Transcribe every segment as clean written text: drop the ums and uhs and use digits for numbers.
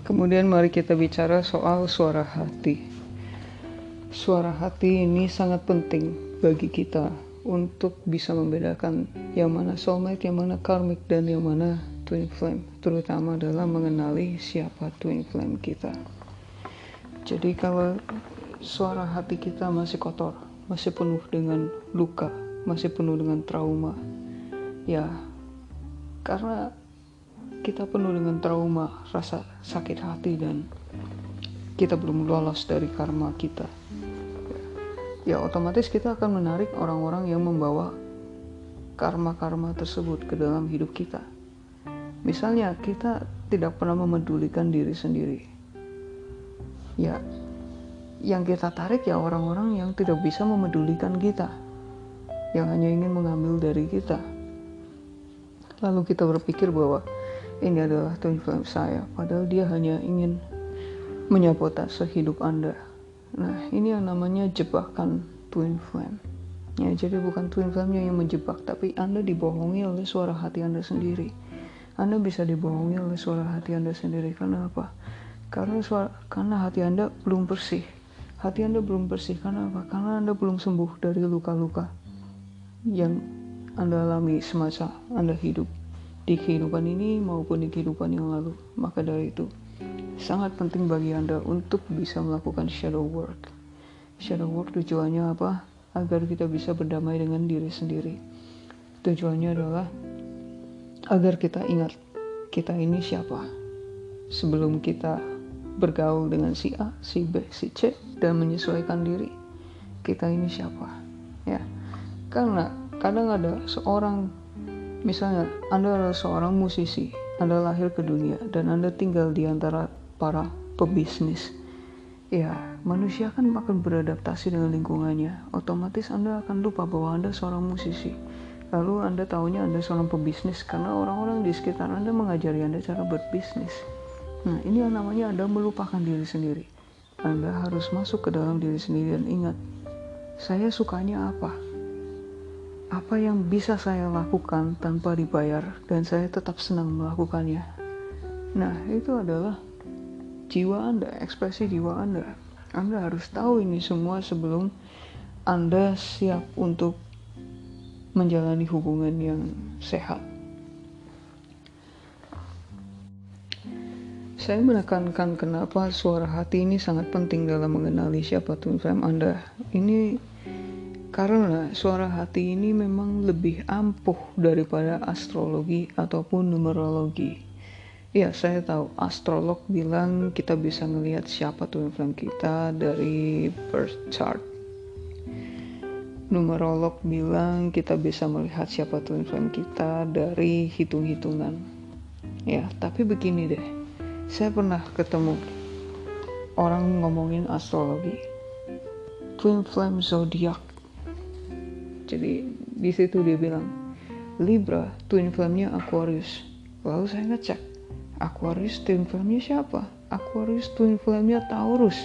Kemudian mari kita bicara soal suara hati. Suara hati ini sangat penting bagi kita untuk bisa membedakan yang mana soulmate, yang mana karmic, dan yang mana twin flame, terutama dalam mengenali siapa twin flame kita. Jadi kalau suara hati kita masih kotor, masih penuh dengan luka, masih penuh dengan trauma, ya karena kita penuh dengan trauma, rasa sakit hati, dan kita belum lolos dari karma kita, ya otomatis kita akan menarik orang-orang yang membawa karma-karma tersebut ke dalam hidup kita. Misalnya kita tidak pernah memedulikan diri sendiri, ya yang kita tarik ya orang-orang yang tidak bisa memedulikan kita, yang hanya ingin mengambil dari kita. Lalu kita berpikir bahwa ini adalah twin flame saya, padahal dia hanya ingin menyabotase hidup Anda. Nah, ini yang namanya jebakan twin flame. Ya, jadi bukan twin flame-nya yang menjebak, tapi Anda dibohongi oleh suara hati Anda sendiri. Anda bisa dibohongi oleh suara hati Anda sendiri. Karena apa? Karena hati Anda belum bersih. Hati Anda belum bersih karena apa? Karena Anda belum sembuh dari luka-luka yang Anda alami semasa Anda hidup di kehidupan ini maupun di kehidupan yang lalu. Maka dari itu sangat penting bagi Anda untuk bisa melakukan shadow work. Shadow work tujuannya apa? Agar kita bisa berdamai dengan diri sendiri. Tujuannya adalah agar kita ingat kita ini siapa. Sebelum kita bergaul dengan si A, si B, si C dan menyesuaikan diri, kita ini siapa? Ya. Karena kadang ada seorang, misalnya Anda adalah seorang musisi, Anda lahir ke dunia dan Anda tinggal di antara para pebisnis. Ya, manusia kan akan beradaptasi dengan lingkungannya. Otomatis Anda akan lupa bahwa Anda seorang musisi. Lalu Anda tahunya Anda seorang pebisnis karena orang-orang di sekitar Anda mengajari Anda cara berbisnis. Nah, ini yang namanya Anda melupakan diri sendiri. Anda harus masuk ke dalam diri sendiri dan ingat, saya sukanya apa? Apa yang bisa saya lakukan tanpa dibayar dan saya tetap senang melakukannya? Nah, itu adalah jiwa Anda, ekspresi jiwa Anda. Anda harus tahu ini semua sebelum Anda siap untuk menjalani hubungan yang sehat. Saya menekankan kenapa suara hati ini sangat penting dalam mengenali siapa twin flame Anda. Ini karena suara hati ini memang lebih ampuh daripada astrologi ataupun numerologi. Ya, saya tahu astrolog bilang kita bisa melihat siapa twin flame kita dari birth chart. Numerolog bilang kita bisa melihat siapa twin flame kita dari hitung-hitungan. Ya, tapi begini deh. Saya pernah ketemu orang ngomongin astrologi, twin flame zodiak. Jadi di situ dia bilang Libra twin flame-nya Aquarius. Lalu saya ngecek, Aquarius twin flame-nya siapa? Aquarius twin flame-nya Taurus.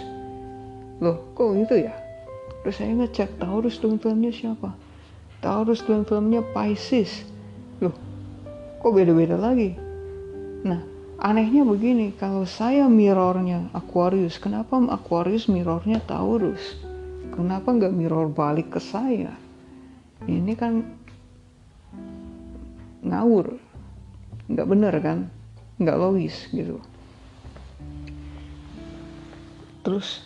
Loh, kok gitu ya? Terus saya ngecek, Taurus twin flame-nya siapa? Taurus twin flame-nya Pisces. Loh, kok beda-beda lagi? Nah, anehnya begini, kalau saya mirrornya Aquarius, kenapa Aquarius mirrornya Taurus? Kenapa nggak mirror balik ke saya? Ini kan ngawur, nggak bener kan, nggak logis gitu. Terus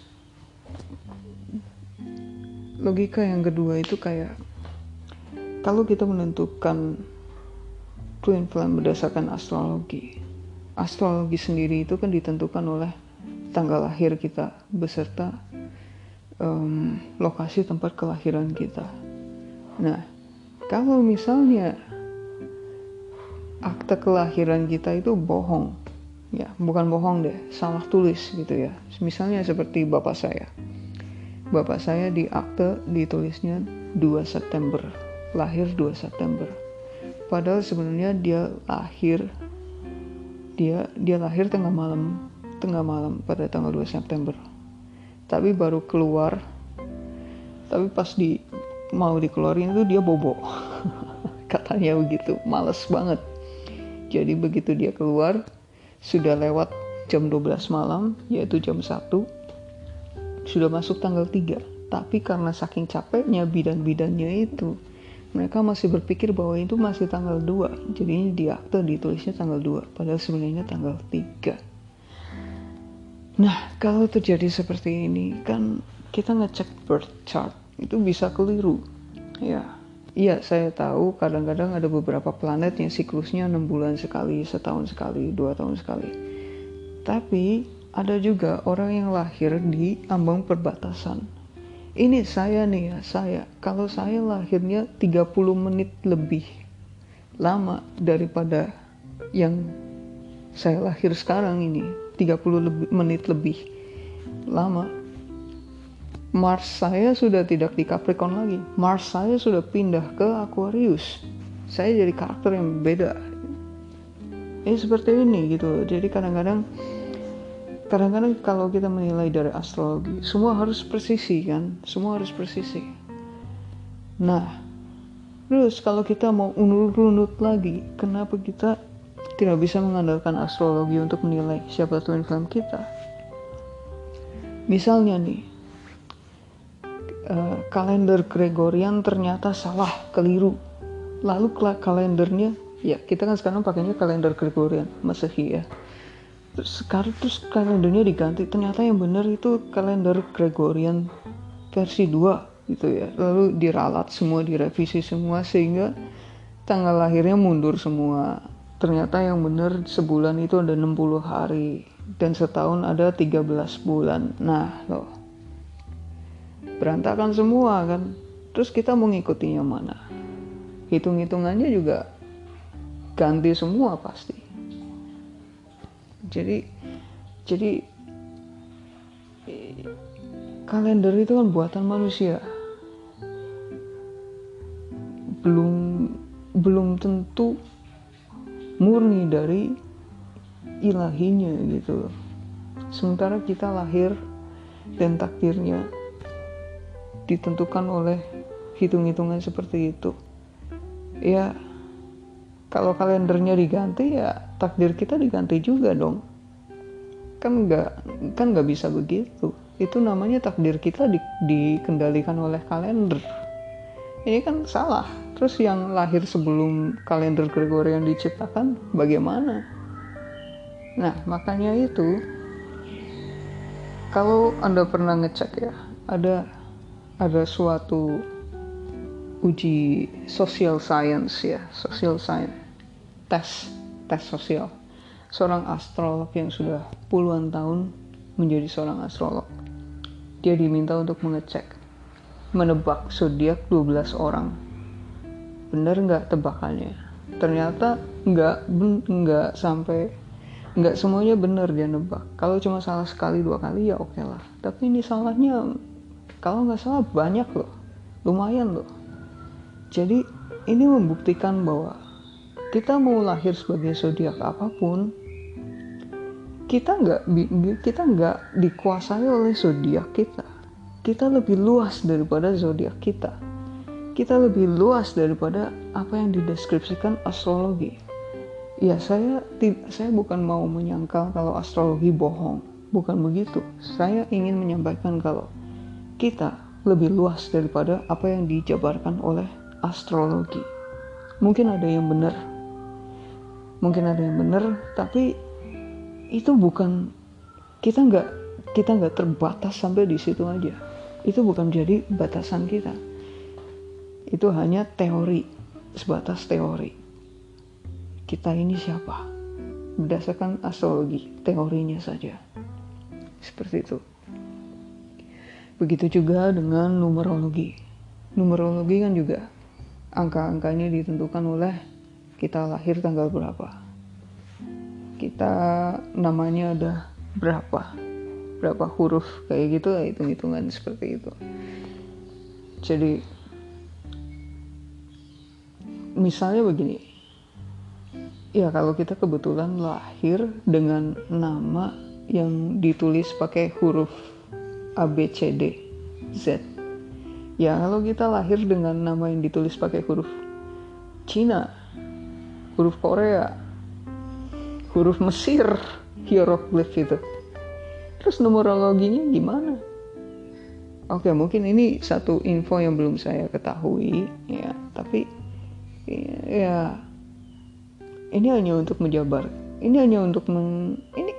logika yang kedua itu kayak kalau kita menentukan twin flame berdasarkan astrologi sendiri itu kan ditentukan oleh tanggal lahir kita beserta lokasi tempat kelahiran kita. Nah, kalau misalnya akte kelahiran kita itu bohong, ya bukan bohong deh, salah tulis gitu ya. Misalnya seperti bapak saya di akte ditulisnya 2 September, lahir 2 September. Padahal sebenarnya dia lahir tengah malam pada tanggal 2 September. Tapi baru keluar, tapi pas mau dikeluarin itu dia bobo. Katanya begitu, males banget. Jadi begitu dia keluar, sudah lewat jam 12 malam, yaitu jam 1, sudah masuk tanggal 3. Tapi karena saking capeknya bidan-bidannya itu, mereka masih berpikir bahwa itu masih tanggal 2. Jadinya di akte ditulisnya tanggal 2, padahal sebenarnya tanggal 3. Nah, kalau terjadi seperti ini, kan kita ngecek birth chart, itu bisa keliru. Iya, saya tahu kadang-kadang ada beberapa planet yang siklusnya 6 bulan sekali, setahun sekali, 2 tahun sekali. Tapi ada juga orang yang lahir di ambang perbatasan. Ini saya nih ya, kalau saya lahirnya 30 menit lebih lama daripada yang saya lahir sekarang ini, 30 menit lebih lama, Mars saya sudah tidak di Capricorn lagi. Mars saya sudah pindah ke Aquarius. Saya jadi karakter yang beda. Seperti ini gitu. Jadi kadang-kadang kalau kita menilai dari astrologi, semua harus presisi kan? Semua harus presisi. Nah, terus kalau kita mau unut-unut lagi, kenapa kita tidak bisa mengandalkan astrologi untuk menilai siapa twin flame kita? Misalnya nih, kalender Gregorian ternyata salah, keliru. Lalu kalendernya, ya kita kan sekarang pakainya kalender Gregorian, Masehi ya. Terus kalendernya diganti, ternyata yang benar itu kalender Gregorian versi 2 gitu ya. Lalu diralat semua, direvisi semua, sehingga tanggal lahirnya mundur semua. Ternyata yang benar sebulan itu ada 60 hari dan setahun ada 13 bulan. Nah loh, berantakan semua kan. Terus kita mau ngikutin yang mana? Hitung-hitungannya juga ganti semua pasti. Jadi kalender itu kan buatan manusia. Belum tentu murni dari ilahinya gitu. Sementara kita lahir dan takdirnya ditentukan oleh hitung-hitungan seperti itu. Ya, kalau kalendernya diganti, ya takdir kita diganti juga dong. Kan nggak bisa begitu. Itu namanya takdir kita dikendalikan oleh kalender. Ini kan salah. Terus yang lahir sebelum kalender Gregorian diciptakan bagaimana? Nah, makanya itu kalau Anda pernah ngecek ya, ada suatu uji social science, tes sosial. Seorang astrolog yang sudah puluhan tahun menjadi seorang astrolog, dia diminta untuk menebak zodiak 12 orang. Benar nggak tebakannya? Ternyata nggak semuanya benar dia nebak. Kalau cuma salah sekali 2 kali ya oke lah. Tapi ini salahnya kalau nggak salah banyak loh, lumayan loh. Jadi ini membuktikan bahwa kita mau lahir sebagai zodiak apapun, kita nggak dikuasai oleh zodiak kita. Kita lebih luas daripada zodiak kita. Kita lebih luas daripada apa yang dideskripsikan astrologi. Ya, saya bukan mau menyangkal kalau astrologi bohong, bukan begitu. Saya ingin menyampaikan kalau kita lebih luas daripada apa yang dijabarkan oleh astrologi. Mungkin ada yang benar, tapi itu bukan, kita nggak terbatas sampai di situ aja. Itu bukan jadi batasan kita. Itu hanya teori, sebatas teori. Kita ini siapa? Berdasarkan astrologi, teorinya saja. Seperti itu. Begitu juga dengan numerologi. Numerologi kan juga angka-angkanya ditentukan oleh kita lahir tanggal berapa. Kita namanya ada berapa huruf kayak gitu, hitung-hitungan seperti itu. Jadi misalnya begini, ya kalau kita kebetulan lahir dengan nama yang ditulis pakai huruf A, B, C, D, Z, ya kalau kita lahir dengan nama yang ditulis pakai huruf Cina, huruf Korea, huruf Mesir, hieroglif itu. Terus numerologinya gimana? Oke, mungkin ini satu info yang belum saya ketahui ya, tapi ya ini hanya untuk menjabar. Ini hanya untuk ini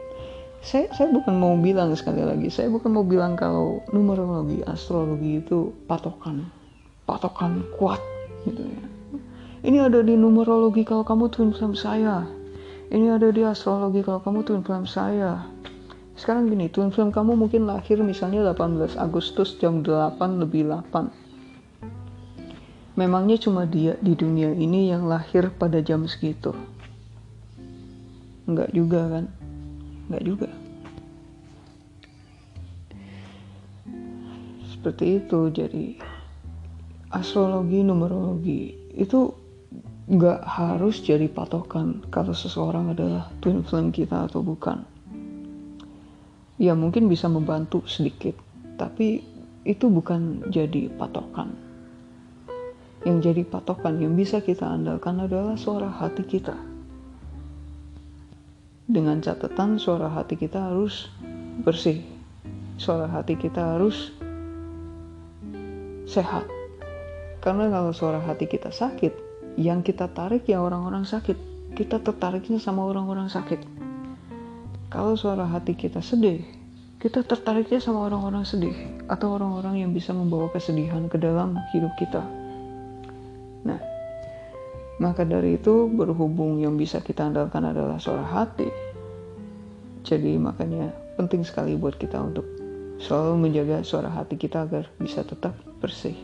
saya bukan mau bilang, sekali lagi, saya bukan mau bilang kalau numerologi, astrologi itu patokan kuat gitu ya. Ini ada di numerologi kalau kamu twin flame saya. Ini ada di astrologi kalau kamu twin flame saya. Sekarang gini, twin flame kamu mungkin lahir misalnya 18 Agustus jam 8:08. Memangnya cuma dia di dunia ini yang lahir pada jam segitu? Enggak juga kan? Enggak juga. Seperti itu. Jadi astrologi, numerologi itu enggak harus jadi patokan kalau seseorang adalah twin flame kita atau bukan. Ya mungkin bisa membantu sedikit, tapi itu bukan jadi patokan. Yang jadi patokan, yang bisa kita andalkan adalah suara hati kita. Dengan catatan suara hati kita harus bersih. Suara hati kita harus sehat. Karena kalau suara hati kita sakit, yang kita tarik ya orang-orang sakit. Kita tertariknya sama orang-orang sakit. Kalau suara hati kita sedih, kita tertariknya sama orang-orang sedih atau orang-orang yang bisa membawa kesedihan ke dalam hidup kita. Nah, maka dari itu berhubung yang bisa kita andalkan adalah suara hati. Jadi makanya penting sekali buat kita untuk selalu menjaga suara hati kita agar bisa tetap bersih.